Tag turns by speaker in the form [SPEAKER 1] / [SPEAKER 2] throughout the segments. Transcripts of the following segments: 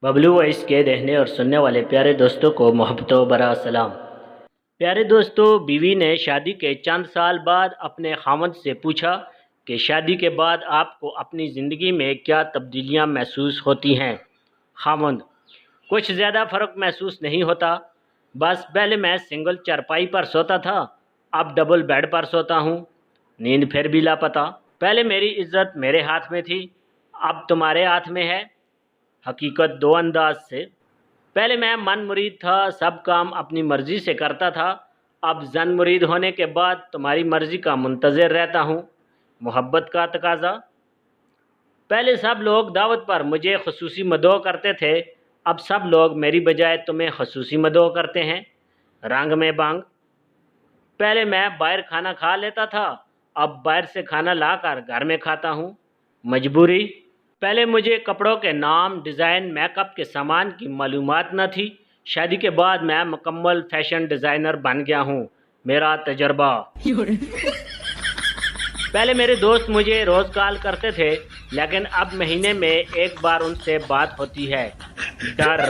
[SPEAKER 1] Bablu voice के देखने और सुनने वाले प्यारे दोस्तों को मोहब्बतों भरा सलाम। प्यारे दोस्तों, बीवी ने शादी के चंद साल बाद अपने खामद से पूछा कि शादी के बाद आपको अपनी ज़िंदगी में क्या तब्दीलियां महसूस होती हैं। खामद: कुछ ज़्यादा फ़र्क महसूस नहीं होता, बस पहले मैं सिंगल चारपाई पर सोता था, अब डबल बेड पर सोता हूँ। नींद फिर भी लापता। पहले मेरी इज्जत मेरे हाथ में थी, अब तुम्हारे हाथ में है। हकीकत दो अंदाज से: पहले मैं मन मुरीद था, सब काम अपनी मर्जी से करता था, अब जन मुरीद होने के बाद तुम्हारी मर्जी का मुंतज़िर रहता हूँ। मोहब्बत का तकाजा: पहले सब लोग दावत पर मुझे खसूसी मदोह करते थे, अब सब लोग मेरी बजाय तुम्हें खसूसी मदोह करते हैं। रंग में बांग: पहले मैं बाहर खाना खा लेता था, अब बाहर से खाना लाकर घर में खाता हूँ। मजबूरी: पहले मुझे कपड़ों के नाम, डिज़ाइन, मेकअप के सामान की मालूमात न थी, शादी के बाद मैं मुकम्मल फैशन डिज़ाइनर बन गया हूँ। मेरा तजर्बा: पहले मेरे दोस्त मुझे रोज़ कॉल करते थे, लेकिन अब महीने में एक बार उनसे बात होती है। डर: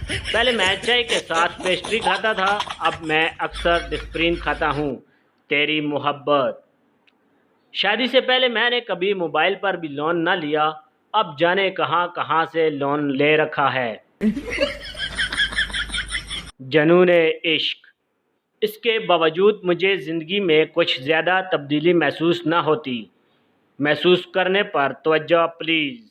[SPEAKER 1] पहले मैं चाय के साथ पेस्ट्री खाता था, अब मैं अक्सर डिस्प्रिन खाता हूँ। तेरी मोहब्बत: शादी से पहले मैंने कभी मोबाइल पर भी लोन न लिया, अब जाने कहाँ कहाँ से लोन ले रखा है। जनून इश्क: इसके बावजूद मुझे ज़िंदगी में कुछ ज़्यादा तब्दीली महसूस न होती। महसूस करने पर तवज्जो प्लीज़।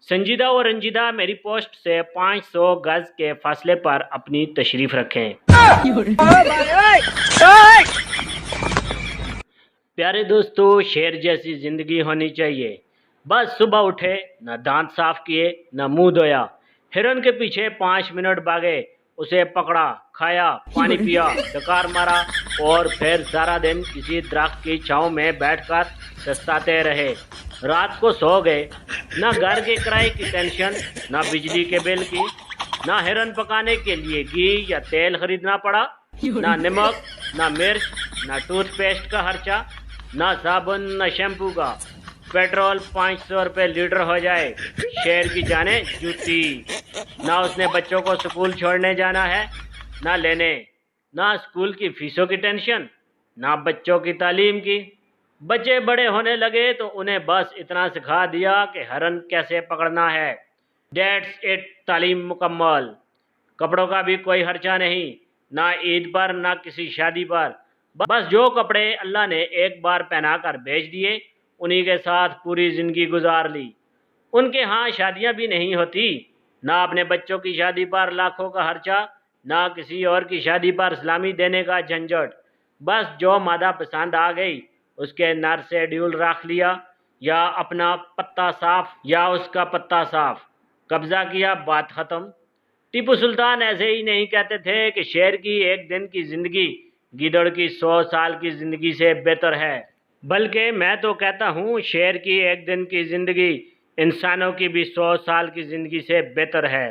[SPEAKER 1] संजीदा और रंजीदा मेरी पोस्ट से 500 गज के फासले पर अपनी तशरीफ़ रखें। प्यारे दोस्तों, शेर जैसी ज़िंदगी होनी चाहिए। बस सुबह उठे, न दांत साफ किए, न मुंह धोया, हिरन के पीछे 5 मिनट भागे, उसे पकड़ा, खाया, पानी पिया, डकार मारा और फिर सारा दिन किसी दरख्त की छांव में बैठकर सस्ताते रहे। रात को सो गए, न घर के किराए की टेंशन, न बिजली के बिल की, न हिरन पकाने के लिए घी या तेल खरीदना पड़ा, न नमक, न मिर्च, न टूथपेस्ट का खर्चा, न साबुन, न शैम्पू का। पेट्रोल 500 रुपये लीटर हो जाए, शेर की जाने जूती। ना उसने बच्चों को स्कूल छोड़ने जाना है, ना लेने, ना स्कूल की फीसों की टेंशन, ना बच्चों की तालीम की। बच्चे बड़े होने लगे तो उन्हें बस इतना सिखा दिया कि हरन कैसे पकड़ना है। डेट्स इट, तालीम मुकम्मल। कपड़ों का भी कोई खर्चा नहीं, ना ईद पर, ना किसी शादी पर। बस जो कपड़े अल्लाह ने एक बार पहना कर भेज दिए, उन्हीं के साथ पूरी ज़िंदगी गुजार ली। उनके यहाँ शादियाँ भी नहीं होती, ना अपने बच्चों की शादी पर लाखों का खर्चा, ना किसी और की शादी पर सलामी देने का झंझट। बस जो मादा पसंद आ गई, उसके नर से ड्यूल रख लिया, या अपना पत्ता साफ या उसका पत्ता साफ, कब्जा किया, बात ख़त्म। टीपू सुल्तान ऐसे ही नहीं कहते थे कि शेर की एक दिन की ज़िंदगी गीदड़ की 100 साल की ज़िंदगी से बेहतर है, बल्कि मैं तो कहता हूँ शेर की एक दिन की ज़िंदगी इंसानों की भी 100 साल की ज़िंदगी से बेहतर है।